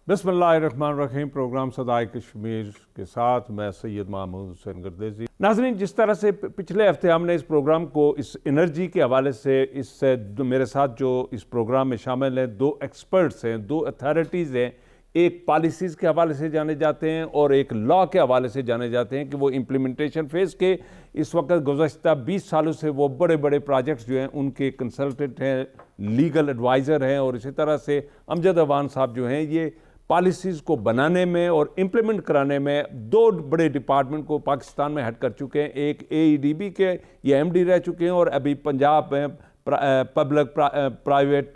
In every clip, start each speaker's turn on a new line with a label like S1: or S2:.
S1: बिस्मिल्लाहिर्रहमानिर्रहीम। प्रोग्राम सदाए कश्मीर के साथ मैं सैयद महमूद हुसैन गर्देजी। नाज़रीन, जिस तरह से पिछले हफ्ते हमने इस प्रोग्राम को इस एनर्जी के हवाले से मेरे साथ जो इस प्रोग्राम में शामिल हैं, दो एक्सपर्ट्स हैं, दो अथॉरिटीज़ हैं, एक पॉलिसीज़ के हवाले से जाने जाते हैं और एक लॉ के हवाले से जाने जाते हैं कि वो इम्प्लीमेंटेशन फेज़ के इस वक्त गुज़श्ता 20 सालों से वो बड़े बड़े प्रोजेक्ट्स जो हैं उनके कंसल्टेंट हैं, लीगल एडवाइज़र हैं, और इसी तरह से अमजद अवान साहब जो हैं ये पॉलिसीज़ को बनाने में और इम्प्लीमेंट कराने में दो बड़े डिपार्टमेंट को पाकिस्तान में हेड कर चुके हैं। एक AEDB के ये MD रह चुके हैं और अभी पंजाब में पब्लिक प्राइवेट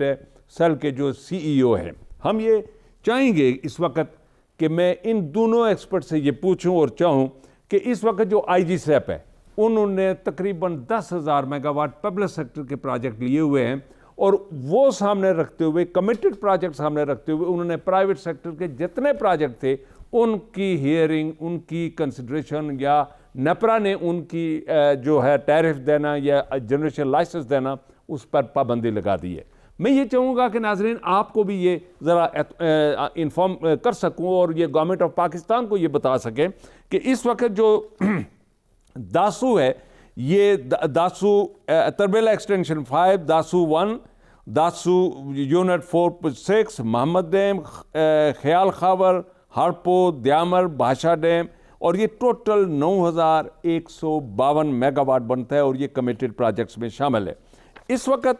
S1: सेल के जो CEO हैं। हम ये चाहेंगे इस वक्त कि मैं इन दोनों एक्सपर्ट से ये पूछूं और चाहूं कि इस वक्त जो IG SAP है उन्होंने तकरीबन 10,000 मेगावाट पब्लिक सेक्टर के प्रोजेक्ट लिए हुए हैं, और वो सामने रखते हुए, कमिटेड प्रोजेक्ट सामने रखते हुए, उन्होंने प्राइवेट सेक्टर के जितने प्रोजेक्ट थे उनकी हियरिंग, उनकी कंसिडरेशन, या नेपरा ने उनकी जो है टैरिफ देना या जनरेशन लाइसेंस देना, उस पर पाबंदी लगा दी है। मैं ये चाहूँगा कि नाजरीन आपको भी ये ज़रा इन्फॉर्म कर सकूँ और ये गवर्नमेंट ऑफ पाकिस्तान को ये बता सकें कि इस वक्त जो दासू है, ये Dasu Tarbela extension 5, Dasu 1, Dasu unit 4.6, Mohammad dam, ख्याल खावर, हारपो, द्यामर, भाषा डैम, और ये टोटल 9,152 मेगावाट बनता है और ये कमिटेड प्रोजेक्ट्स में शामिल है। इस वक्त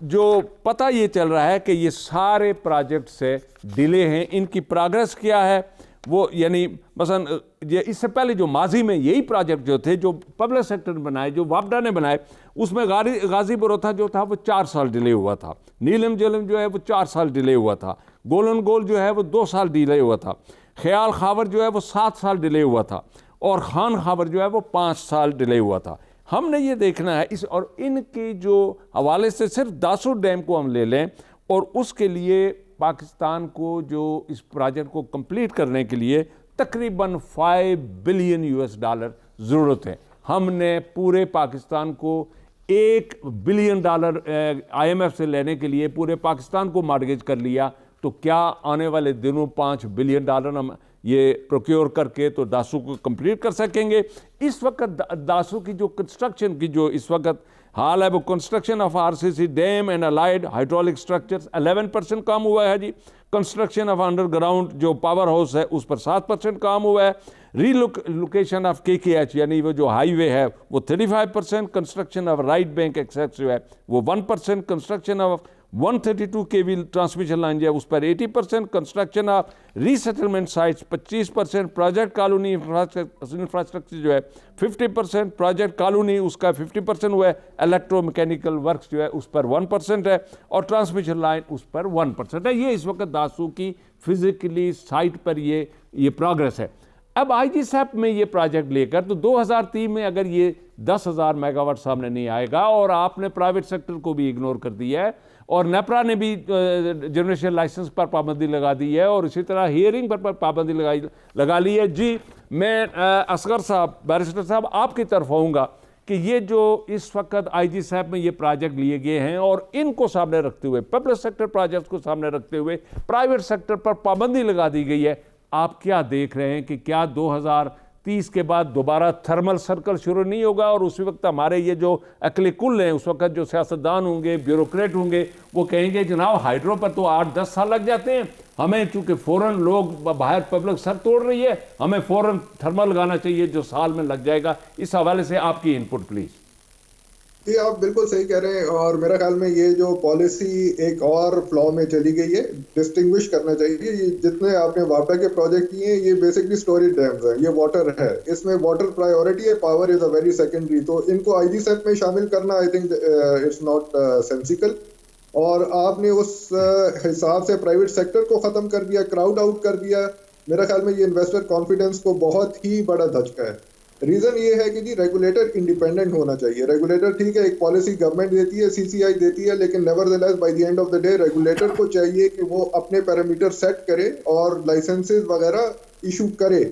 S1: जो पता ये चल रहा है कि ये सारे प्रोजेक्ट से डिले हैं, इनकी प्रोग्रेस क्या है वो, यानी मसलन ये इससे पहले जो माजी में यही प्रोजेक्ट जो थे जो पब्लिक सेक्टर ने बनाए, जो वापडा ने बनाए, उसमें गाजीपुर जो था वो 4 साल डिले हुआ था, नीलम जलम जो है वो 4 साल डिले हुआ था, गोलन गोल जो है वो 2 साल डिले हुआ था, ख्याल खावर जो है वो 7 साल डिले हुआ था, और खान खावर जो है वो 5 साल डिले हुआ था। हमने ये देखना है इस और इनके जो हवाले से सिर्फ दासू डैम को हम ले लें, और उसके लिए पाकिस्तान को जो इस प्रोजेक्ट को कंप्लीट करने के लिए तकरीबन $5 बिलियन ज़रूरत है। हमने पूरे पाकिस्तान को $1 बिलियन IMF से लेने के लिए पूरे पाकिस्तान को मॉर्गेज कर लिया, तो क्या आने वाले दिनों $5 बिलियन हम ये प्रोक्योर करके तो दासू को कंप्लीट कर सकेंगे? इस वक्त दासू की जो कंस्ट्रक्शन की जो इस वक्त हाल है वो construction of RCC dam and allied hydraulic structures 11% काम हुआ है जी। कंस्ट्रक्शन ऑफ अंडरग्राउंड जो पावर हाउस है उस पर 7% काम हुआ है। रीलोकेशन ऑफ KKH यानी वो जो हाईवे है वो 35%, construction of right bank access जो है वो 1%, construction of 132 kV transmission line जो है उस पर 80%, construction of resettlement sites 25%, project colony infrastructure जो है 50%, प्रोजेक्ट कॉलोनी उसका 50% हुआ है, इलेक्ट्रोमैकेनिकल वर्क्स जो है उस पर 1% है, और ट्रांसमिशन लाइन उस पर 1% है। ये इस वक्त दासू की फिजिकली साइट पर ये प्रोग्रेस है। अब IG SAP में ये प्रोजेक्ट लेकर तो 2003 में अगर ये 10,000 मेगावाट सामने नहीं आएगा, और आपने प्राइवेट सेक्टर को भी इग्नोर कर दिया है, और नेपरा ने भी जनरेशन लाइसेंस पर पाबंदी लगा दी है, और इसी तरह हियरिंग पर पाबंदी लगा ली है। जी, मैं असगर साहब, बैरिस्टर साहब आपकी तरफ आऊँगा कि ये जो इस वक्त IG SAP में ये प्रोजेक्ट लिए गए हैं और इनको सामने रखते हुए, पब्लिक सेक्टर प्रोजेक्ट्स को सामने रखते हुए प्राइवेट सेक्टर पर पाबंदी लगा दी गई है, आप क्या देख रहे हैं कि क्या 2030 के बाद दोबारा थर्मल सर्कल शुरू नहीं होगा, और उसी वक्त हमारे ये जो अकले कुल हैं उस वक्त जो सियासतदान होंगे, ब्यूरोक्रेट होंगे, वो कहेंगे जनाब हाइड्रो पर तो 8-10 साल लग जाते हैं, हमें चूंकि फ़ौरन लोग बाहर पब्लिक सर तोड़ रही है, हमें फ़ौरन थर्मल लगाना चाहिए जो साल में लग जाएगा। इस हवाले से आपकी इनपुट प्लीज़।
S2: जी, आप बिल्कुल सही कह रहे हैं, और मेरा ख्याल में ये जो पॉलिसी एक और फ्लॉ में चली गई है, डिस्टिंग्विश करना चाहिए। ये जितने आपने वापडा के प्रोजेक्ट किए हैं ये बेसिकली स्टोरेज डैम्स हैं, ये वाटर है, इसमें वाटर प्रायोरिटी है, power is a very secondary, तो इनको IG SAP में शामिल करना I think it's not sensical. और आपने उस हिसाब से प्राइवेट सेक्टर को ख़त्म कर दिया, क्राउड आउट कर दिया। मेरा ख्याल में ये इन्वेस्टर कॉन्फिडेंस को बहुत ही बड़ा धचका है। रीजन ये है कि जी रेगुलेटर इंडिपेंडेंट होना चाहिए। रेगुलेटर ठीक है, एक पॉलिसी गवर्नमेंट देती है, CCI देती है, लेकिन nevertheless by the end of the day regulator को चाहिए कि वो अपने पैरामीटर सेट करे और लाइसेंसेस वगैरह इशू करे।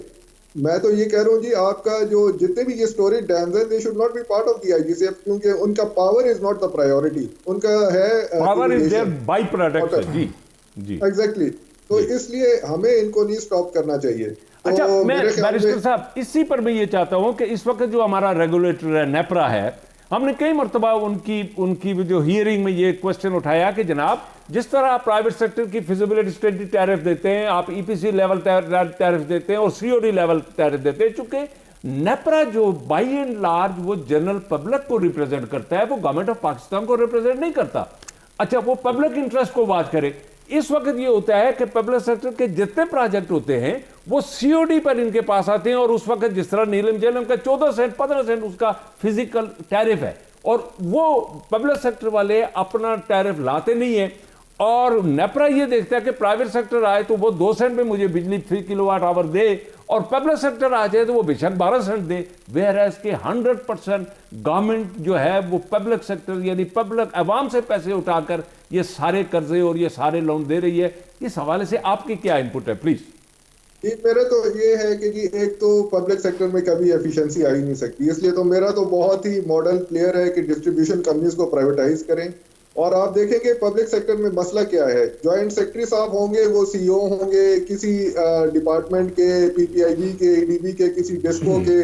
S2: मैं तो ये कह रहा हूँ जी, आपका जो जितने भी ये स्टोरेज डैम्स हैं, they should not be part of the IG SAP, क्योंकि उनका power is not the priority, उनका है
S1: power is there by product. जी जी
S2: एग्जैक्टली। तो इसलिए हमें इनको नहीं स्टॉप करना चाहिए। तो
S1: अच्छा, मैं
S2: मेरे ख्याल
S1: बैरिस्टर
S2: में
S1: साहब इसी पर मैं ये चाहता हूं कि इस वक्त जो हमारा रेगुलेटर है नेपरा है, हमने कई मरतबा उनकी उनकी जो हियरिंग में ये क्वेश्चन उठाया कि जनाब जिस तरह आप प्राइवेट सेक्टर की फिजिबिलिटी स्टडी टैरिफ देते हैं, आप ईपीसी लेवल टैरिफ देते हैं और सीओडी लेवल टैरिफ देते हैं, चूंकि नेपरा जो बाई एंड लार्ज वो जनरल पब्लिक को रिप्रेजेंट करता है, वो गवर्नमेंट ऑफ पाकिस्तान को रिप्रेजेंट नहीं करता। अच्छा, वो पब्लिक इंटरेस्ट को बात करे। इस वक्त ये होता है कि पब्लिक सेक्टर के जितने प्रोजेक्ट होते हैं वो सीओडी पर इनके पास आते हैं, और उस वक्त जिस तरह नीलम झेलम का 14 सेंट 15 सेंट उसका फिजिकल टैरिफ है, और वो पब्लिक सेक्टर वाले अपना टैरिफ लाते नहीं है। और नेपरा ये देखता है कि प्राइवेट सेक्टर आए तो वो 2 सेंट में मुझे बिजली 3 किलोवाट आवर दे, और पब्लिक सेक्टर आ जाए तो वो बेशक 12 सेंट दे। वेयर एज के 100% गवर्नमेंट जो है वो पब्लिक सेक्टर यानी पब्लिक अवाम से पैसे उठाकर ये सारे कर्जे और ये सारे लोन दे रही है। इस हवाले से आपकी क्या इनपुट है प्लीज?
S2: जी, मेरा तो ये है कि जी एक तो पब्लिक सेक्टर में कभी एफिशिएंसी आ ही नहीं सकती, इसलिए तो मेरा तो बहुत ही मॉडल क्लियर है कि डिस्ट्रीब्यूशन कंपनीज को प्राइवेटाइज करें। और आप देखेंगे पब्लिक सेक्टर में मसला क्या है, ज्वाइंट सेक्रेटरी साहब होंगे, वो सीईओ होंगे किसी डिपार्टमेंट के, पीपीआईबी के, ईडीबी के, किसी डिस्को के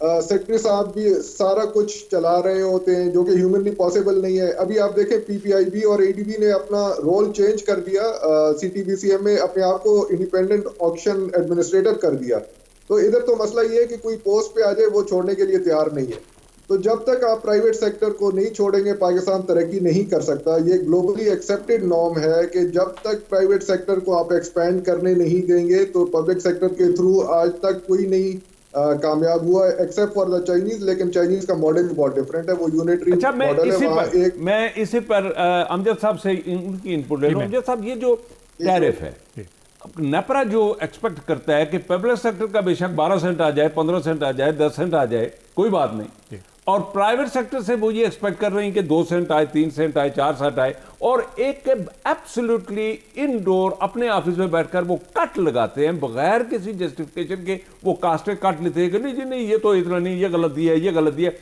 S2: सेक्रेटरी साहब भी सारा कुछ चला रहे होते हैं, जो कि ह्यूमनली पॉसिबल नहीं है। अभी आप देखें पीपीआईबी और एडीबी ने अपना रोल चेंज कर दिया, सीटीबीसीएम में अपने आप को इंडिपेंडेंट ऑक्शन एडमिनिस्ट्रेटर कर दिया। तो इधर तो मसला ये है कि कोई पोस्ट पे आ जाए वो छोड़ने के लिए तैयार नहीं है। तो जब तक आप प्राइवेट सेक्टर को नहीं छोड़ेंगे पाकिस्तान तरक्की नहीं कर सकता। ये ग्लोबली एक्सेप्टेड नॉर्म है कि जब तक प्राइवेट सेक्टर को आप एक्सपैंड करने नहीं देंगे तो पब्लिक सेक्टर के थ्रू आज तक कोई नहीं कामयाब हुआ एक्सेप्ट फॉर द चाइनीज। लेकिन चाइनीज का मॉडल बहुत डिफरेंट है, वो यूनिटरी मॉडल है।
S1: मैं इसी पर अमजद साहब से उनकी इनपुट ले लूं। अमजद साहब, ये जो टैरिफ है नेपरा जो एक्सपेक्ट करता है कि पब्लिक सेक्टर का बेशक 12 सेंट आ जाए, 15 सेंट आ जाए, 10 सेंट आ जाए, कोई बात नहीं, और प्राइवेट सेक्टर से वो ये एक्सपेक्ट कर रहे हैं कि 2 सेंट आए, 3 सेंट आए, 4 सेंट आए, और एक एब्सोल्युटली इनडोर अपने ऑफिस में बैठकर वो कट लगाते हैं बगैर किसी जस्टिफिकेशन के। वो कास्टे कट लेते हैं कि नहीं जी नहीं, ये तो इतना नहीं, ये गलत दिया है, ये गलत दिया है।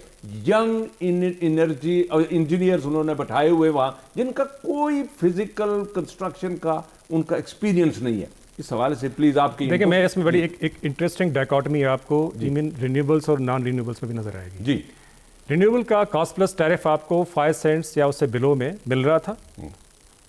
S1: यंग एनर्जी इंजीनियर्स उन्होंने बैठाए हुए वहां, जिनका कोई फिजिकल कंस्ट्रक्शन का उनका एक्सपीरियंस नहीं है। इस हवाले से प्लीज आपकी
S3: देखिए, मैं इसमें बड़ी एक इंटरेस्टिंग डायकोटमी आपको रिन्यूएबल्स और नॉन रिन्यूएबल्स में भी नजर आएगी।
S1: जी,
S3: रिन्यूएबल का कॉस्ट प्लस टैरिफ आपको 5 सेंट्स या उससे बिलो में मिल रहा था,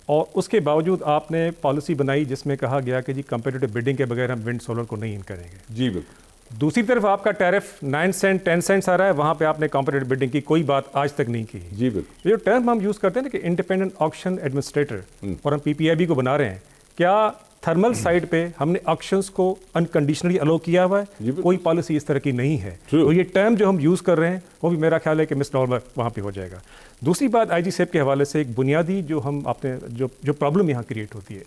S3: और उसके बावजूद आपने पॉलिसी बनाई जिसमें कहा गया कि जी कंपेटिटिव बिडिंग के बगैर हम विंड सोलर को नहीं इन करेंगे।
S1: जी बिल्कुल।
S3: दूसरी तरफ आपका टैरिफ 9 सेंट 10 सेंट्स आ रहा है, वहां पे आपने कंपेटिटिव बिडिंग की कोई बात आज तक नहीं की।
S1: जी बिल्कुल।
S3: ये जो टर्म हम यूज करते हैं ना कि इंडिपेंडेंट ऑक्शन एडमिनिस्ट्रेटर, और हम पीपीआईबी को बना रहे हैं, क्या थर्मल साइड पे हमने ऑक्शंस को अनकंडीशनली अलो किया हुआ है? कोई पॉलिसी इस तरह की नहीं है। तो ये टर्म जो हम यूज कर रहे हैं वो भी मेरा ख्याल है कि मिसनॉर्मल वहां पे हो जाएगा। दूसरी बात, आईजी साहब के हवाले से एक बुनियादी जो हम आपने जो प्रॉब्लम यहाँ क्रिएट होती है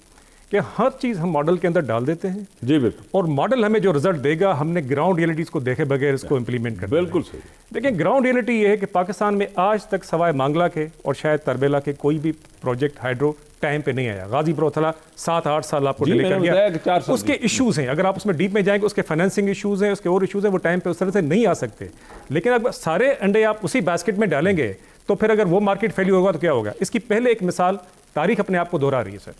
S3: कि हर चीज़ हम मॉडल के अंदर डाल देते हैं।
S1: जी बिल्कुल।
S3: और मॉडल हमें जो रिजल्ट देगा हमने ग्राउंड रियलिटीज़ को देखे बगैर इसको इम्प्लीमेंट करना है।
S1: बिल्कुल सही।
S3: देखिए, ग्राउंड रियलिटी ये है कि पाकिस्तान में आज तक सवाए मांगला के और शायद तरबेला के कोई भी प्रोजेक्ट हाइड्रो टाइम पे नहीं आया। गाजी प्रोथला 7-8 साल आपको डिले कर गया। उसके इश्यूज हैं, अगर आप उसमें डीप में जाएंगे, उसके फाइनेंसिंग इश्यूज हैं, उसके और इश्यूज हैं, वो टाइम पे उस तरह से नहीं आ सकते। लेकिन अगर सारे अंडे आप उसी बास्केट में डालेंगे तो फिर अगर वो मार्केट फेल्यूर होगा तो क्या होगा? इसकी पहले एक मिसाल तारीख अपने आप को दोहरा रही है सर।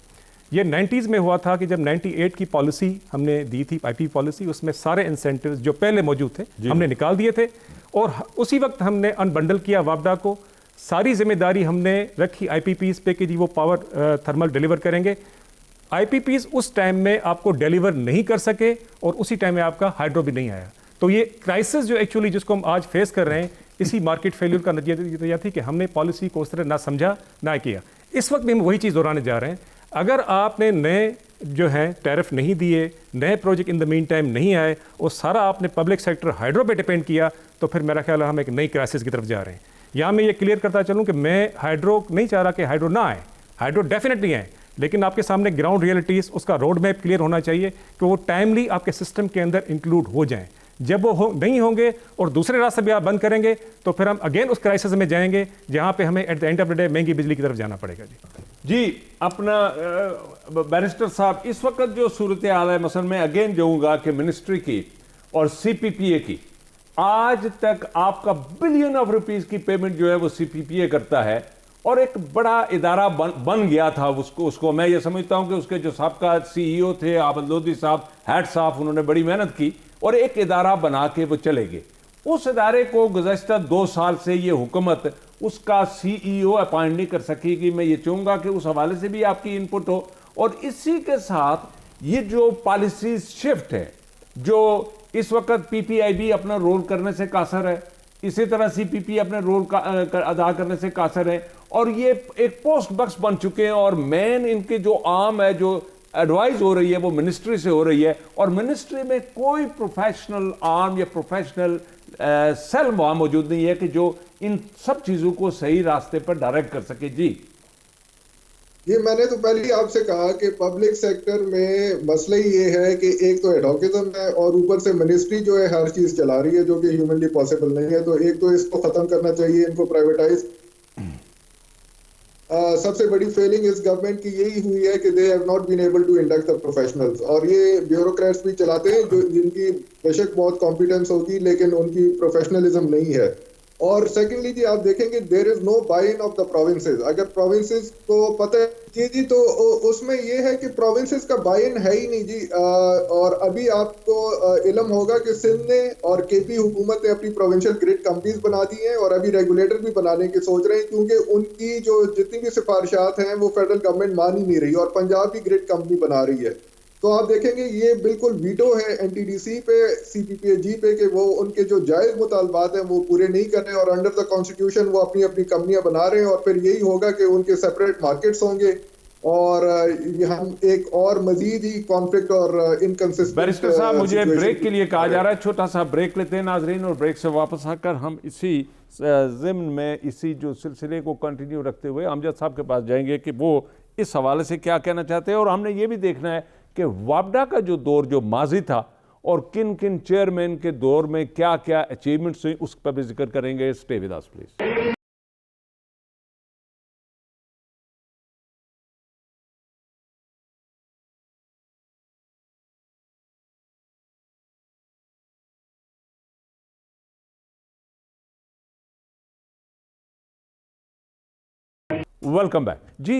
S3: ये 90s में हुआ था कि जब 98 की पॉलिसी हमने दी थी, आईपी पॉलिसी, उसमें सारे इंसेंटिव्स जो पहले मौजूद थे हमने निकाल दिए थे, और उसी वक्त हमने अनबंडल किया वापडा को। सारी जिम्मेदारी हमने रखी आईपीपीज पे कि जी वो पावर थर्मल डिलीवर करेंगे। आईपीपीज उस टाइम में आपको डिलीवर नहीं कर सके, और उसी टाइम में आपका हाइड्रो भी नहीं आया। तो ये क्राइसिस जो एक्चुअली जिसको हम आज फेस कर रहे हैं, इसी मार्केट फेल्यूर का नतीजा यह थी कि हमने पॉलिसी को उस तरह ना समझा ना किया। इस वक्त भी हम वही चीज़ दोहराने जा रहे हैं। अगर आपने नए जो है टैरिफ नहीं दिए, नए project in the mean time नहीं आए, और सारा आपने पब्लिक सेक्टर हाइड्रो पे डिपेंड किया, तो फिर मेरा ख्याल है हम एक नई क्राइसिस की तरफ जा रहे हैं। यहाँ मैं ये क्लियर करता चलूँ कि मैं हाइड्रो नहीं चाह रहा कि हाइड्रो ना आए, हाइड्रो डेफिनेटली आए, लेकिन आपके सामने ग्राउंड रियलिटीज़, उसका रोड मैप क्लियर होना चाहिए कि वो टाइमली आपके सिस्टम के अंदर इंक्लूड हो जाएं। जब वो नहीं होंगे और दूसरे रास्ते भी आप बंद करेंगे तो फिर हम अगेन उस क्राइसिस में जाएंगे जहां पे हमें at the end of the day महंगी बिजली की तरफ जाना पड़ेगा।
S1: जी अपना बैरिस्टर साहब, इस वक्त जो सूरत हाल है, मसलन मैं अगेन जाऊंगा कि मिनिस्ट्री की और सीपीपीए की, आज तक आपका बिलियन ऑफ रुपीस की पेमेंट जो है वो सीपीपीए करता है, और एक बड़ा इदारा बन गया था। उसको मैं ये समझता हूं कि उसके जो साबका CEO थे आबद लोधी साहब, हैट्स ऑफ, उन्होंने बड़ी मेहनत की और एक इदारा बना के वो चले गए। उस इदारे को गुज़श्ता 2 साल से ये हुकूमत उसका CEO अपॉइंट नहीं कर सकेगी। मैं ये चाहूँगा कि उस हवाले से भी आपकी इनपुट हो। और इसी के साथ ये जो पॉलिसी शिफ्ट है, जो इस वक्त PPIB अपना रोल करने से कासर है, इसी तरह CPP अपने रोल अदा करने से कासर है, और ये एक पोस्ट बक्स बन चुके हैं। और मेन इनके जो आम है, जो एडवाइस हो रही है, वो मिनिस्ट्री से हो रही है, और मिनिस्ट्री में कोई प्रोफेशनल आर्म या प्रोफेशनल सेल वहां मौजूद नहीं है कि जो इन सब चीजों को सही रास्ते पर डायरेक्ट कर सके। जी,
S2: ये मैंने तो पहले ही आपसे कहा कि पब्लिक सेक्टर में मसला ही ये है कि एक तो एडवोकेज्म है और ऊपर से मिनिस्ट्री जो है हर चीज चला रही है, जो कि ह्यूमनली पॉसिबल नहीं है। तो एक तो इसको खत्म करना चाहिए, इनको प्राइवेटाइज। सबसे बड़ी फेलिंग इस गवर्नमेंट की यही हुई है कि they have not been able to induct the professionals, और ये ब्यूरोक्रेट्स भी चलाते हैं जो जिनकी बेशक बहुत कॉम्पिटेंस होगी लेकिन उनकी प्रोफेशनलिज्म नहीं है। और सेकेंडली जी, आप देखेंगे there is no buy in of the provinces. अगर प्रोविंसेस को पता है जी तो उसमें ये है कि प्रोविंसेस का बाय इन है ही नहीं जी। और अभी आपको इल्म होगा कि सिंध ने और KP हुकूमत ने अपनी प्रोविंशियल ग्रिड कंपनीज बना दी हैं, और अभी रेगुलेटर भी बनाने की सोच रहे हैं, क्योंकि उनकी जो जितनी भी सिफारिशात हैं वो फेडरल गवर्नमेंट मान ही नहीं रही, और पंजाब भी ग्रिड कंपनी बना रही है। तो आप देखेंगे ये बिल्कुल वीटो है NTDC पे, CPPAG पे, कि वो उनके जो जायज मुतालबात हैं वो पूरे नहीं कर रहे, और अंडर द कॉन्स्टिट्यूशन वो अपनी अपनी कंपनियां बना रहे हैं। और फिर यही होगा कि उनके सेपरेट मार्केट्स होंगे, और हम एक और मजीद ही कॉन्फ्लिक्ट और इनकंसिस्टेंट।
S1: बैरिस्टर साहब, मुझे ब्रेक के लिए कहा जा रहा है, छोटा सा ब्रेक लेते हैं नाजरीन, और ब्रेक से वापस आकर हम इसी ज़िम्न में इसी जो सिलसिले को कंटिन्यू रखते हुए अमजद साहब के पास जाएंगे कि वो इस हवाले से क्या कहना चाहते हैं। और हमने ये भी देखना है कि वापडा का जो दौर जो माजी था और किन किन चेयरमैन के दौर में क्या क्या अचीवमेंट्स हुई, उस पर भी जिक्र करेंगे। Stay with us please. Welcome back जी।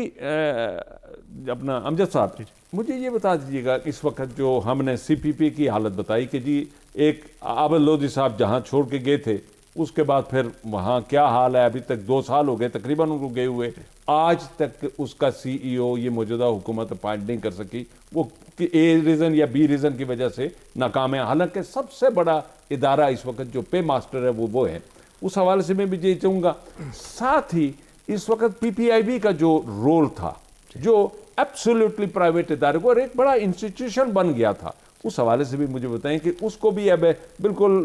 S1: अपना अमजद साहब, मुझे ये बता दीजिएगा कि इस वक्त जो हमने CPP की हालत बताई कि जी एक आबद लोधी साहब जहाँ छोड़ के गए थे, उसके बाद फिर वहाँ क्या हाल है। अभी तक 2 साल हो गए तकरीबन उनको गए हुए, आज तक उसका CEO ये मौजूदा हुकूमत अपॉइंट नहीं कर सकी। वो A रीज़न या B रीज़न की वजह से नाकाम है। हालांकि सबसे बड़ा इदारा इस वक्त जो पे मास्टर है वो है। उस हवाले से मैं भी ये चाहूँगा। साथ ही इस वक्त PPIB का जो रोल था, जो एब्सोल्युटली प्राइवेट इदारे को और एक बड़ा इंस्टीट्यूशन बन गया था, उस हवाले से भी मुझे बताएं कि उसको भी अब बिल्कुल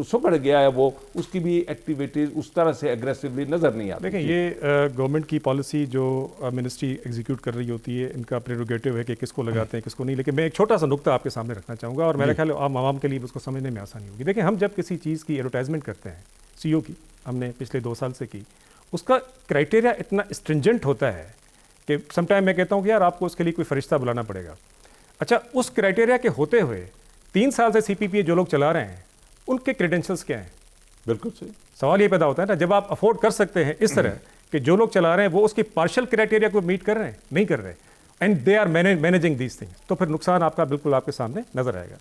S1: सुकड़ गया है, वो उसकी भी एक्टिविटीज़ उस तरह से एग्रेसिवली नज़र नहीं आती।
S3: देखिए, ये गवर्नमेंट की पॉलिसी जो मिनिस्ट्री एग्जीक्यूट कर रही होती है, इनका प्रेरोगेटिव है कि किसको लगाते हैं किसको नहीं। लेकिन मैं एक छोटा सा नुक्ता आपके सामने रखना चाहूँगा, और मेरा ख्याल आम आवाम के लिए उसको समझने में आसानी होगी। देखिए, हम जब किसी चीज़ की एडवर्टाइजमेंट करते हैं, CEO की हमने पिछले 2 साल से की, उसका क्राइटेरिया इतना स्ट्रिंजेंट होता है कि समटाइम मैं कहता हूँ कि यार आपको उसके लिए कोई फरिश्ता बुलाना पड़ेगा। अच्छा, उस क्राइटेरिया के होते हुए 3 साल से CPP जो लोग चला रहे हैं, उनके क्रेडेंशियल्स क्या हैं?
S1: बिल्कुल सही
S3: सवाल ये पैदा होता है ना, जब आप अफोर्ड कर सकते हैं इस तरह कि जो लोग चला रहे हैं वो उसकी पार्शियल क्राइटेरिया को मीट कर रहे हैं, नहीं कर रहे, and they are managing these things, तो फिर नुकसान आपका बिल्कुल आपके सामने नजर आएगा।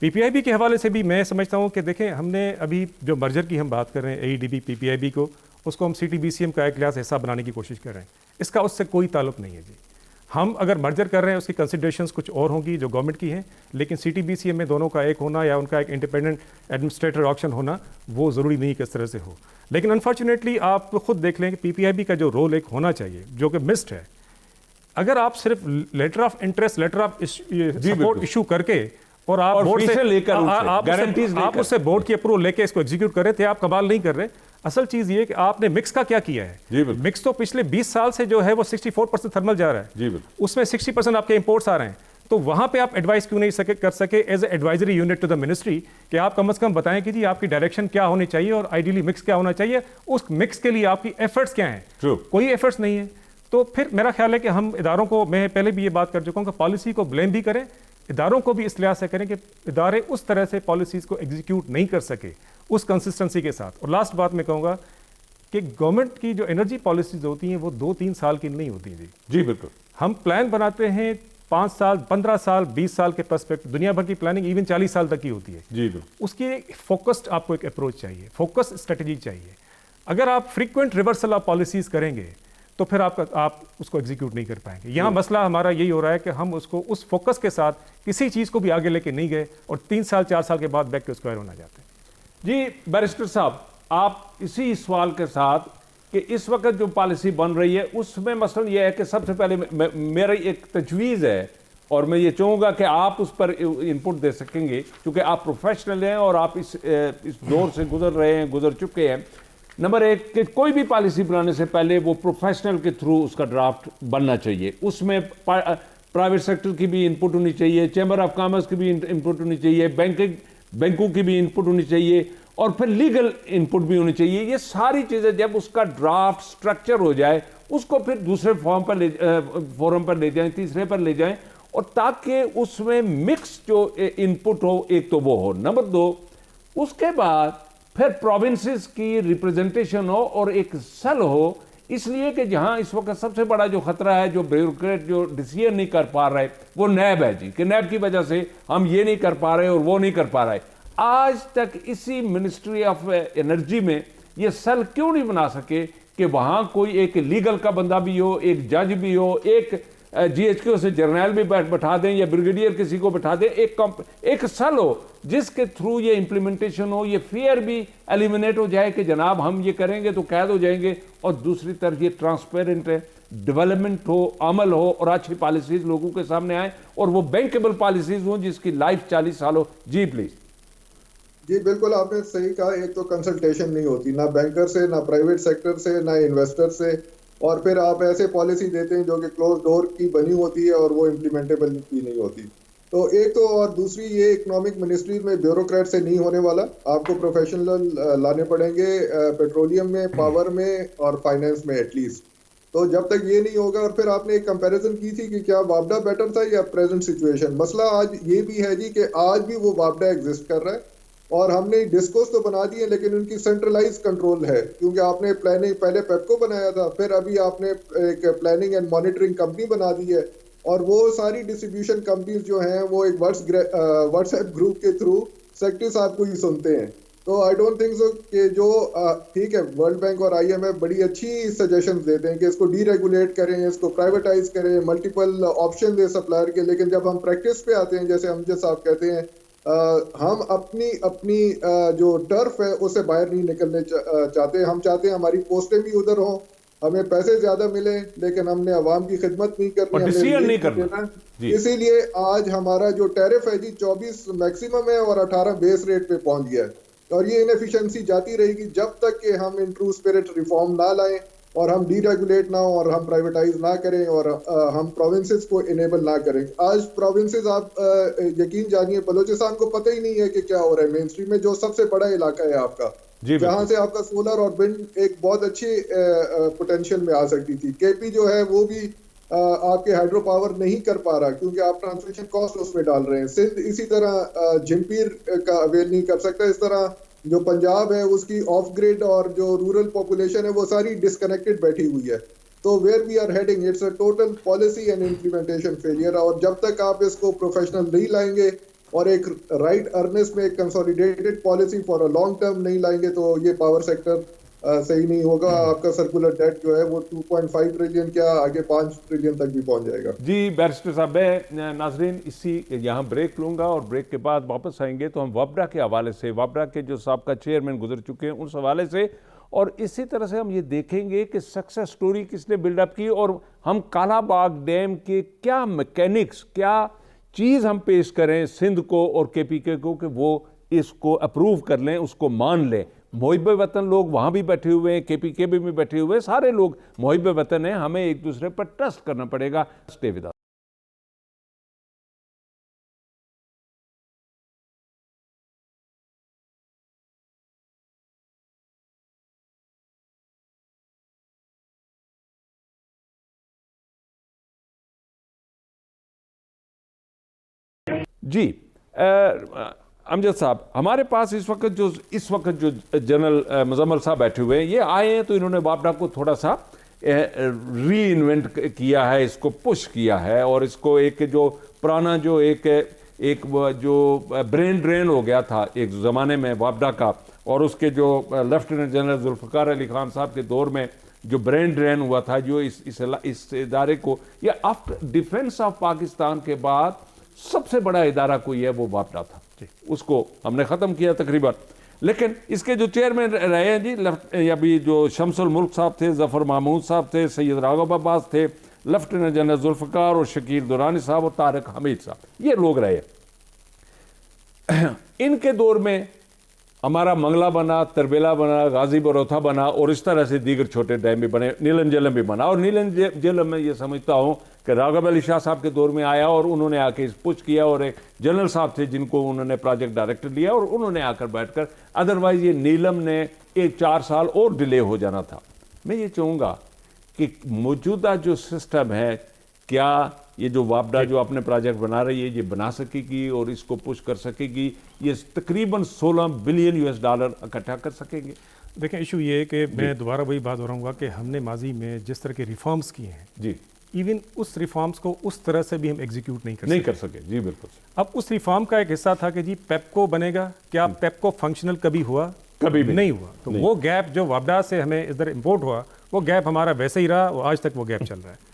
S3: PPIB के हवाले से भी मैं समझता हूँ कि देखें, हमने अभी जो मर्जर की हम बात कर रहे हैं AEDB PPIB को, उसको हम CTBCM का एक लिहाज हिस्सा बनाने की कोशिश कर रहे हैं। इसका उससे कोई ताल्लुक नहीं है जी। हम अगर मर्जर कर रहे हैं उसकी कंसिडरेशंस कुछ और होंगी जो गवर्नमेंट की हैं, लेकिन CTBCM में दोनों का एक होना या उनका एक इंडिपेंडेंट एडमिनिस्ट्रेटर ऑप्शन होना वो ज़रूरी नहीं कि इस तरह से हो। लेकिन अनफॉर्चुनेटली आप खुद देख लें कि PPIB का जो रोल एक होना चाहिए जो कि मिस्ड है। अगर आप सिर्फ letter of interest, letter of support issue करके और आप बोर्ड से लेकर आप उससे बोर्ड की अप्रूवल लेके इसको एग्जीक्यूट कर रहे थे, आप कमाल नहीं कर रहे। असल चीज ये कि आपने मिक्स का क्या किया है। मिक्स तो पिछले 20 साल से जो है वो 64% थर्मल जा रहा है, उसमें 60% आपके इंपोर्ट्स आ रहे हैं। तो वहां पे आप एडवाइस क्यों नहीं कर सके as advisory unit to the ministry कि आप कम से कम बताएं कि जी आपकी डायरेक्शन क्या होनी चाहिए और आइडियली मिक्स क्या होना चाहिए, उस मिक्स के लिए आपकी एफर्ट्स क्या हैं। कोई एफर्ट्स नहीं है। तो फिर मेरा ख्याल है कि हम इदारों को, मैं पहले भी ये बात कर चुका हूं कि पॉलिसी को ब्लेम भी करें, इदारों को भी इस लिहाज से करें कि इदारे उस तरह से पॉलिसीज़ को एग्जीक्यूट नहीं कर सके उस कंसिस्टेंसी के साथ। और लास्ट बात मैं कहूँगा, कि गवर्नमेंट की जो एनर्जी पॉलिसीज होती हैं वो 2-3 साल की नहीं होती जी।
S1: जी बिल्कुल।
S3: हम प्लान बनाते हैं 5 साल, 15 साल, 20 साल के पर्सपेक्टिव, दुनिया भर की प्लानिंग इवन 40 साल तक की होती है।
S1: जी बिल्कुल।
S3: उसकी फोकस्ड आपको एक अप्रोच चाहिए, फोकस स्ट्रेटजी चाहिए। अगर आप फ्रीक्वेंट रिवर्सल ऑफ पॉलिसीज करेंगे तो फिर आप उसको एग्जीक्यूट नहीं कर पाएंगे। यहाँ मसला हमारा यही हो रहा है कि हम उसको उस फोकस के साथ किसी चीज़ को भी आगे लेके नहीं गए और 3 साल 4 साल के बाद बैक टू स्क्वायर होना जाते हैं।
S1: जी बैरिस्टर साहब, आप इसी सवाल के साथ कि इस वक्त जो पॉलिसी बन रही है उसमें मसलन यह है कि सबसे पहले मेरा एक तजवीज़ है और मैं ये चाहूँगा कि आप उस पर इनपुट दे सकेंगे क्योंकि आप प्रोफेशनल हैं और आप इस दौर से गुजर रहे हैं, गुजर चुके हैं। नंबर एक कि कोई भी पॉलिसी बनाने से पहले वो प्रोफेशनल के थ्रू उसका ड्राफ्ट बनना चाहिए, उसमें प्राइवेट सेक्टर की भी इनपुट होनी चाहिए, चैम्बर ऑफ कॉमर्स की भी इनपुट होनी चाहिए, बैंकों की भी इनपुट होनी चाहिए और फिर लीगल इनपुट भी होनी चाहिए। ये सारी चीज़ें जब उसका ड्राफ्ट स्ट्रक्चर हो जाए उसको फिर दूसरे फोरम पर ले जाएं, तीसरे पर ले जाएं और ताकि उसमें मिक्स जो इनपुट हो, एक तो वो हो। नंबर दो, उसके बाद फिर प्रोविंसेस की रिप्रेजेंटेशन हो और एक सेल हो, इसलिए कि जहां इस वक्त सबसे बड़ा जो खतरा है, जो ब्यूरोक्रेट जो डिसीजन नहीं कर पा रहे, वो नैब है जी, कि नैब की वजह से हम ये नहीं कर पा रहे और वो नहीं कर पा रहे। आज तक इसी मिनिस्ट्री ऑफ एनर्जी में ये सेल क्यों नहीं बना सके कि वहां कोई एक लीगल का बंदा भी हो, एक जज भी हो, एक जीएचक्यू से जर्नल भी बैठा दें या ब्रिगेडियर किसी को बैठा दें, एक सेल हो जिसके थ्रू ये इंप्लीमेंटेशन हो, ये फियर भी एलिमिनेट हो जाए कि जनाब हम ये करेंगे तो कैद हो जाएंगे, और दूसरी तरफ ये ट्रांसपेरेंट है, डेवलपमेंट हो, अमल हो और अच्छी पॉलिसीज लोगों के सामने आए और वो बैंकेबल पॉलिसीज हो जिसकी लाइफ 40 साल हो। जी प्लीज।
S2: जी बिल्कुल, आपने सही कहा। एक तो कंसल्टेशन नहीं होती ना बैंकर से, ना प्राइवेट सेक्टर से, ना इन्वेस्टर से, और फिर आप ऐसे पॉलिसी देते हैं जो कि क्लोज डोर की बनी होती है और वो इम्प्लीमेंटेबल भी नहीं होती। तो एक तो, और दूसरी ये इकोनॉमिक मिनिस्ट्री में ब्यूरोक्रेट से नहीं होने वाला, आपको प्रोफेशनल लाने पड़ेंगे पेट्रोलियम में, पावर में और फाइनेंस में एटलीस्ट। तो जब तक ये नहीं होगा, और फिर आपने एक कंपैरिजन की थी कि क्या वापडा बेटर था या प्रेजेंट सिचुएशन। मसला आज ये भी है जी कि आज भी वो वापडा एग्जिस्ट कर रहा है और हमने डिस्कोस तो बना दिए लेकिन उनकी सेंट्रलाइज कंट्रोल है, क्योंकि आपने प्लानिंग पहले पेपको बनाया था, फिर अभी आपने एक प्लानिंग एंड मॉनिटरिंग कंपनी बना दी है और वो सारी डिस्ट्रीब्यूशन कंपनीज जो हैं वो एक व्हाट्सएप ग्रुप के थ्रू सेक्रेटरी साहब को ही सुनते हैं। तो आई डोंट थिंक सो कि जो ठीक है, वर्ल्ड बैंक और आईएमएफ बड़ी अच्छी सजेशंस देते हैं कि इसको डीरेगुलेट करें, इसको प्राइवेटाइज करें, मल्टीपल ऑप्शन दे सप्लायर के, लेकिन जब हम प्रैक्टिस पे आते हैं, जैसे अमजद साहब कहते हैं, हम अपनी जो टर्फ है उससे बाहर नहीं निकलने चाहते। हम चाहते हैं हमारी पोस्टें भी उधर हों, हमें पैसे ज्यादा मिले, लेकिन हमने अवाम की खिदमत नहीं करनी,
S1: डिसीजन नहीं करना।
S2: इसीलिए आज हमारा जो टैरिफ है जी 24 मैक्सिमम है और 18 बेस रेट पे पहुंच गया है, और ये इनएफिशिएंसी जाती रहेगी जब तक कि हम इन ट्रू स्पिरिट रिफॉर्म ना लाएं और हम डीरेगुलेट ना हो और हम प्राइवेटाइज ना करें और हम प्रोविंसेस को इनेबल ना करें। आज प्रोविंसेस, आप यकीन जानिए, बलोचिस्तान को पता ही नहीं है कि क्या हो रहा है। मेन स्ट्रीम में जो सबसे बड़ा इलाका है आपका, जहां से आपका सोलर और विंड एक बहुत अच्छी पोटेंशियल में आ सकती थी, केपी जो है वो भी आपके हाइड्रो पावर नहीं कर पा रहा क्योंकि आप ट्रांसमिशन कॉस्ट उसमें डाल रहे हैं। सिंध इसी तरह झिंपीर का अवेल नहीं कर सकता। इस तरह जो पंजाब है उसकी ऑफ ग्रिड और जो रूरल पॉपुलेशन है वो सारी डिस्कनेक्टेड बैठी हुई है। तो where we are heading, it's a total policy and implementation failure. और जब तक आप इसको प्रोफेशनल नहीं लाएंगे और एक राइट अर्नेस्ट में एक consolidated policy for a long term नहीं लाएंगे तो ये पावर सेक्टर सही नहीं होगा। आपका सर्कुलर डेट जो है वो 2.5 ट्रिलियन क्या आगे 5 ट्रिलियन तक भी पहुंच जाएगा।
S1: जी बैरिस्टर साहब, मैं नाजरीन इसी यहाँ ब्रेक लूँगा और ब्रेक के बाद वापस आएंगे तो हम वापडा के हवाले से, वापडा के जो साबका चेयरमैन गुजर चुके हैं उस हवाले से, और इसी तरह से हम ये देखेंगे कि सक्सेस स्टोरी किसने बिल्डअप की और हम कालाबाग डैम के क्या मैकेनिक्स, क्या चीज़ हम पेश करें सिंध को और केपीके को कि वो इसको अप्रूव कर लें, उसको मान लें। मुहिब वतन लोग वहाँ भी बैठे हुए हैं, केपीके भी बैठे हुए हैं, सारे लोग मुहिब वतन हैं। हमें एक दूसरे पर ट्रस्ट करना पड़ेगा। Stay with us. जी अमजद साहब, हमारे पास इस वक्त जो जनरल मुजम्मल साहब बैठे हुए हैं, ये आए हैं तो इन्होंने वापडा को थोड़ा सा री इन्वेंट किया है, इसको पुश किया है, और इसको एक जो पुराना जो एक जो ब्रेन ड्रेन हो गया था एक ज़माने में वापडा का, और उसके जो लेफ्टिनेंट जनरल जुल्फ़िकार अली खान साहब के दौर में जो ब्रेन ड्रेन हुआ था, जो इस इदारे को, या आफ्टर डिफेंस ऑफ पाकिस्तान के बाद सबसे बड़ा इदारा कोई है वो वापडा था, उसको हमने ख़त्म किया तकरीबन। लेकिन इसके जो चेयरमैन रहे हैं जी, अभी जो शमसुल मुल्क साहब थे, जफ़र महमूद साहब थे, सैयद राघव अब्बास थे, लेफ्टिनेंट जनरल जुल्फ़िकार और शकील दुरानी साहब और तारिक हमीद साहब, ये लोग रहे। इनके दौर में हमारा मंगला बना, तरबेला बना, गाजी बरोथा बना, और इस तरह से दीगर छोटे डैम भी बने, नीलन जेलम भी बना। और नीलन जेलम में ये समझता हूँ कि राघव अली शाह साहब के दौर में आया और उन्होंने आके पुश किया, और एक जनरल साहब थे जिनको उन्होंने प्रोजेक्ट डायरेक्टर लिया और उन्होंने आकर बैठकर, अदरवाइज ये नीलम ने 4 साल और डिले हो जाना था। मैं ये चाहूँगा कि मौजूदा जो सिस्टम है, क्या ये जो वापडा जो अपने प्रोजेक्ट बना रही है ये बना सकेगी और इसको पुश कर सकेगी, ये तकरीबन $16 बिलियन इकट्ठा कर सकेंगे?
S3: देखें, इशू ये है कि मैं दोबारा वही बात दोहराऊंगा कि हमने माजी में जिस तरह के रिफॉर्म्स किए हैं
S1: जी,
S3: इवन उस रिफॉर्म्स को उस तरह से भी हम एग्जीक्यूट नहीं कर
S1: सके। जी बिल्कुल।
S3: अब उस रिफॉर्म का एक हिस्सा था कि जी पेप्को बनेगा, क्या पेप्को फंक्शनल कभी हुआ?
S1: कभी भी
S3: नहीं हुआ। तो वो गैप जो वापडा से हमें इधर इंपोर्ट हुआ, वो गैप हमारा वैसे ही रहा, वो आज तक वो गैप चल रहा है।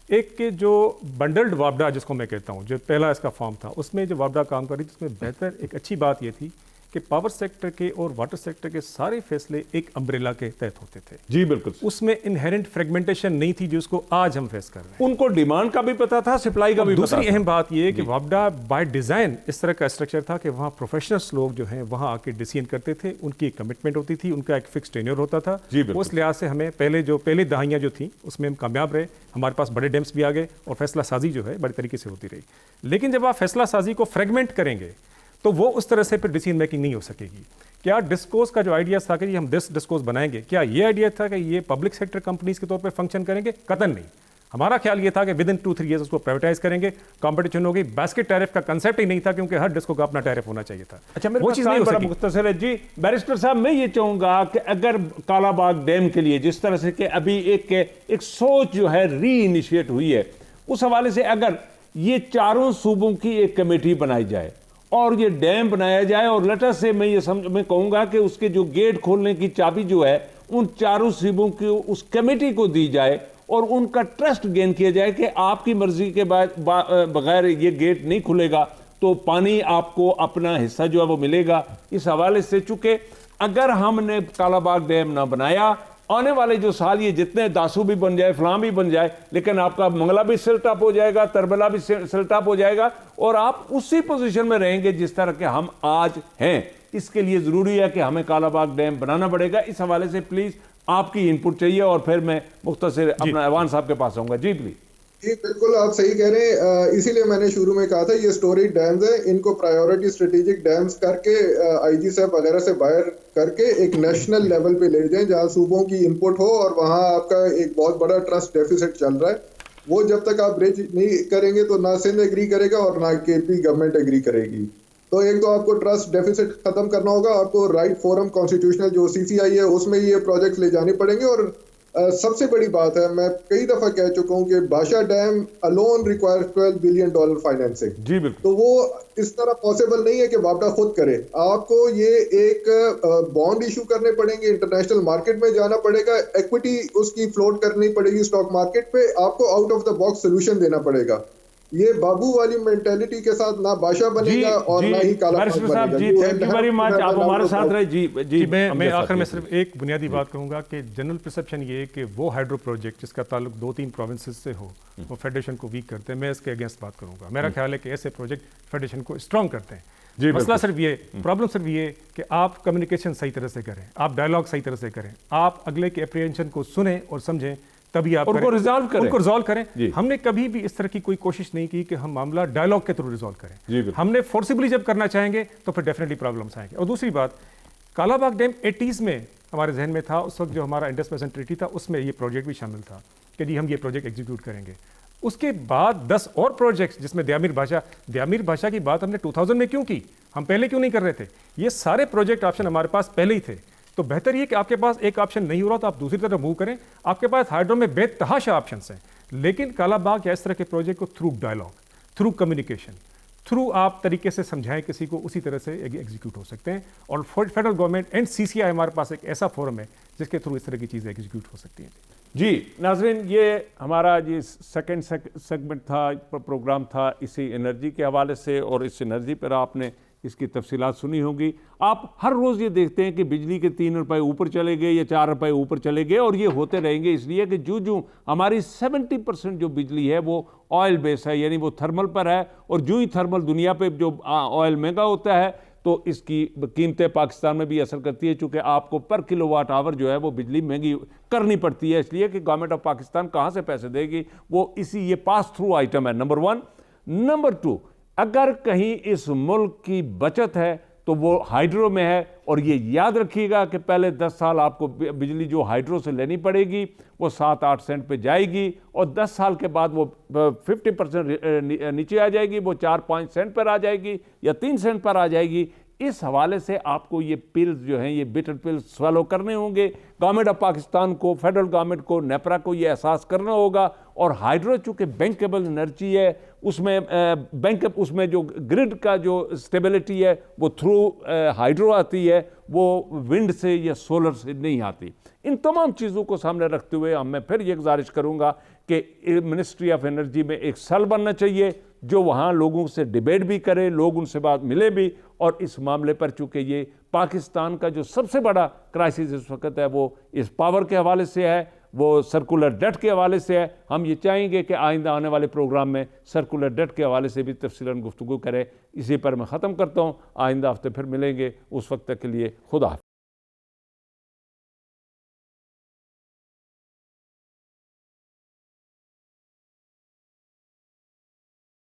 S3: एक के जो बंडल्ड वापडा जिसको मैं कहता हूँ, जो पहला इसका फॉर्म था, उसमें जो वापडा काम कर रही थी, उसमें बेहतर एक अच्छी बात ये थी कि पावर सेक्टर के और वाटर सेक्टर के सारे फैसले एक अम्ब्रेला के तहत होते थे।
S1: जी बिल्कुल।
S3: उसमें इनहेरेंट फ्रेगमेंटेशन नहीं थी जिसको आज हम फेस कर रहे हैं।
S1: उनको डिमांड का भी पता था, सप्लाई का भी पता था।
S3: दूसरी अहम बात यह कि वापडा बाय डिजाइन इस तरह का स्ट्रक्चर था कि वहाँ प्रोफेशनल्स लोग जो हैं वहाँ आके डिसीजन करते थे, उनकी एक कमिटमेंट होती थी, उनका एक फिक्स टेन्योर होता था। उस लिहाज से हमें पहले दहाइयाँ जो थी उसमें हम कामयाब रहे, हमारे पास बड़े डैम्स भी आ गए और फैसला साजी जो है बड़ी तरीके से होती रही। लेकिन जब आप फैसला साजी को फ्रेगमेंट करेंगे तो वो उस तरह से फिर डिसीजन मेकिंग नहीं हो सकेगी। क्या डिस्कोर्स का जो आइडिया था कि हम डिस्कोर्स बनाएंगे, क्या ये आइडिया था कि ये पब्लिक सेक्टर कंपनीज के तौर पे फंक्शन करेंगे? कतई नहीं। हमारा ख्याल ये था कि विद इन 2-3 ईयर्स उसको प्राइवेटाइज करेंगे, कंपटीशन होगी। बास्केट टैरिफ का कंसेप्ट ही नहीं था क्योंकि हर डिस्को का अपना टैरिफ होना चाहिए था।
S1: अच्छा, मेरे वो चीज़ नहीं बड़ा मुख्तसर है जी। बैरिस्टर साहब, मैं ये चाहूँगा कि अगर कालाबाग डैम के लिए जिस तरह से कि अभी एक सोच जो है री इनिशिएट हुई है, उस हवाले से अगर ये चारों सूबों की एक कमेटी बनाई जाए और ये डैम बनाया जाए, और लेटर से मैं कहूँगा कि उसके जो गेट खोलने की चाबी जो है उन चारों सूबों की उस कमेटी को दी जाए और उनका ट्रस्ट गेन किया जाए कि आपकी मर्जी के बगैर ये गेट नहीं खुलेगा, तो पानी आपको अपना हिस्सा जो है वो मिलेगा। इस हवाले से चूंकि अगर हमने कालाबाग डैम ना बनाया, आने वाले जो साल ये जितने दासू भी बन जाए, फलां भी बन जाए, लेकिन आपका मंगला भी सेटअप हो जाएगा, तरबला भी सेटअप हो जाएगा, और आप उसी पोजीशन में रहेंगे जिस तरह के हम आज हैं। इसके लिए ज़रूरी है कि हमें कालाबाग डैम बनाना पड़ेगा। इस हवाले से प्लीज़ आपकी इनपुट चाहिए, और फिर मैं मुख्तसर अपना ऐवान साहब के पास आऊँगा। जी प्लीज़।
S2: जी बिल्कुल, आप सही कह रहे हैं। इसीलिए मैंने शुरू में कहा था ये स्टोरेज डैम्स है, इनको प्रायोरिटी स्ट्रेटेजिक डैम्स करके आईजी साहब वगैरह से बाहर करके एक नेशनल लेवल पे ले जाएं जहां सूबों की इनपुट हो, और वहां आपका एक बहुत बड़ा ट्रस्ट डेफिसिट चल रहा है। वो जब तक आप ब्रिज नहीं करेंगे तो ना सिंध एग्री करेगा और ना केपी गवर्नमेंट एग्री करेगी। तो एक तो आपको ट्रस्ट डेफिसिट खत्म करना होगा, आपको राइट फोरम कॉन्स्टिट्यूशनल जो CCI है उसमें ये प्रोजेक्ट ले जाने पड़ेंगे। और सबसे बड़ी बात है, मैं कई दफा कह चुका हूं कि Badshah dam alone requires $12 billion financing.
S1: जी बिल्कुल।
S2: तो वो इस तरह पॉसिबल नहीं है कि वापडा खुद करे। आपको ये एक बॉन्ड इशू करने पड़ेंगे, इंटरनेशनल मार्केट में जाना पड़ेगा, इक्विटी उसकी फ्लोट करनी पड़ेगी स्टॉक मार्केट पे, आपको out of the box solution देना पड़ेगा। ये बाबू वाली मेंटेलिटी के साथ ना बादशाह बनेगा और ना ही काला बनेगा।
S1: जी थैंक यू वेरी मच, आप हमारे साथ रहे। जी
S3: मैं आखिर में सिर्फ एक बुनियादी बात कहूंगा कि जनरल परसेप्शन ये है कि वो हाइड्रो प्रोजेक्ट जिसका ताल्लुक 2-3 प्रोविंसेस से हो वो फेडरेशन को वीक करते हैं। मैं इसके अगेंस्ट बात करूंगा। मेरा ख्याल है कि ऐसे प्रोजेक्ट फेडरेशन को स्ट्रॉन्ग करते हैं। मसला सिर्फ ये, प्रॉब्लम सिर्फ ये कि आप कम्युनिकेशन सही तरह से करें, आप डायलॉग सही तरह से करें, आप अगले के अप्रीहेंशन को सुने और समझें, तभी आप
S1: उनको रिजॉल्व
S3: करें। हमने कभी भी इस तरह की कोई कोशिश नहीं की कि हम मामला डायलॉग के थ्रू रिजॉल्व करें। हमने फोर्सिबली जब करना चाहेंगे तो फिर डेफिनेटली प्रॉब्लम्स आएंगे। और दूसरी बात, कालाबाग डैम 80s में हमारे जहन में था, उस वक्त जो हमारा इंडस बेसिन ट्रीटी था उसमें ये प्रोजेक्ट भी शामिल था कि जी हम ये प्रोजेक्ट एग्जीक्यूट करेंगे। उसके बाद 10 और प्रोजेक्ट्स जिसमें दयामीर भाषा की बात हमने 2000 में क्यों की? हम पहले क्यों नहीं कर रहे थे? ये सारे प्रोजेक्ट ऑप्शन हमारे पास पहले ही थे। तो बेहतर ये कि आपके पास एक ऑप्शन नहीं हो रहा तो आप दूसरी तरफ मूव करें। आपके पास हाइड्रो में बेतहाशा ऑप्शन हैं, लेकिन कालाबाग या इस तरह के प्रोजेक्ट को through dialogue, through communication, through आप तरीके से समझाएं किसी को, उसी तरह से एग्जीक्यूट हो सकते हैं। और फेडरल गवर्नमेंट एंड सीसीआई हमारे पास एक ऐसा फोरम है जिसके थ्रू इस तरह की चीज़ें एग्जीक्यूट हो सकती हैं।
S1: जी नाज़रीन, ये हमारा ये सेकंड सेगमेंट था, प्रोग्राम था इसी एनर्जी के हवाले से, और इस एनर्जी पर आपने इसकी तफसीलात सुनी होगी। आप हर रोज़ ये देखते हैं कि बिजली के 3 रुपए ऊपर चले गए या 4 रुपए ऊपर चले गए, और ये होते रहेंगे इसलिए कि जो हमारी 70% जो बिजली है वो ऑयल बेस है, यानी वो थर्मल पर है। और जो ही थर्मल दुनिया पे जो ऑयल महंगा होता है तो इसकी कीमतें पाकिस्तान में भी असर करती है, चूँकि आपको पर किलोवाट आवर जो है वो बिजली महंगी करनी पड़ती है, इसलिए कि गवर्नमेंट ऑफ पाकिस्तान कहाँ से पैसे देगी, वो इसी ये पास थ्रू आइटम है, नंबर 1। नंबर 2, अगर कहीं इस मुल्क की बचत है तो वो हाइड्रो में है। और ये याद रखिएगा कि पहले 10 साल आपको बिजली जो हाइड्रो से लेनी पड़ेगी वो 7-8 सेंट पे जाएगी, और 10 साल के बाद वो 50% नीचे आ जाएगी, वो 4-5 सेंट पर आ जाएगी या 3 सेंट पर आ जाएगी। इस हवाले से आपको ये पिल्स जो हैं, ये बिटर पिल्स स्वैलो करने होंगे। गवर्नमेंट ऑफ पाकिस्तान को, फेडरल गवर्नमेंट को, नेपरा को ये एहसास करना होगा। और हाइड्रो चूँकि बैंकेबल एनर्जी है, उसमें उसमें जो ग्रिड का जो स्टेबिलिटी है वो थ्रू हाइड्रो आती है, वो विंड से या सोलर से नहीं आती। इन तमाम चीज़ों को सामने रखते हुए मैं फिर ये गुजारिश करूँगा कि मिनिस्ट्री ऑफ एनर्जी में एक सेल बनना चाहिए जो वहाँ लोगों से डिबेट भी करे, लोग उनसे बात मिले भी। और इस मामले पर चूँकि ये पाकिस्तान का जो सबसे बड़ा क्राइसिस इस वक्त है वो इस पावर के हवाले से है, वो सर्कुलर डेट के हवाले से है। हम ये चाहेंगे कि आइंदा आने वाले प्रोग्राम में सर्कुलर डेट के हवाले से भी तफसीलन गुफ्तगू करें। इसी पर मैं ख़त्म करता हूँ, आइंदा हफ्ते फिर मिलेंगे, उस वक्त तक के लिए खुदा।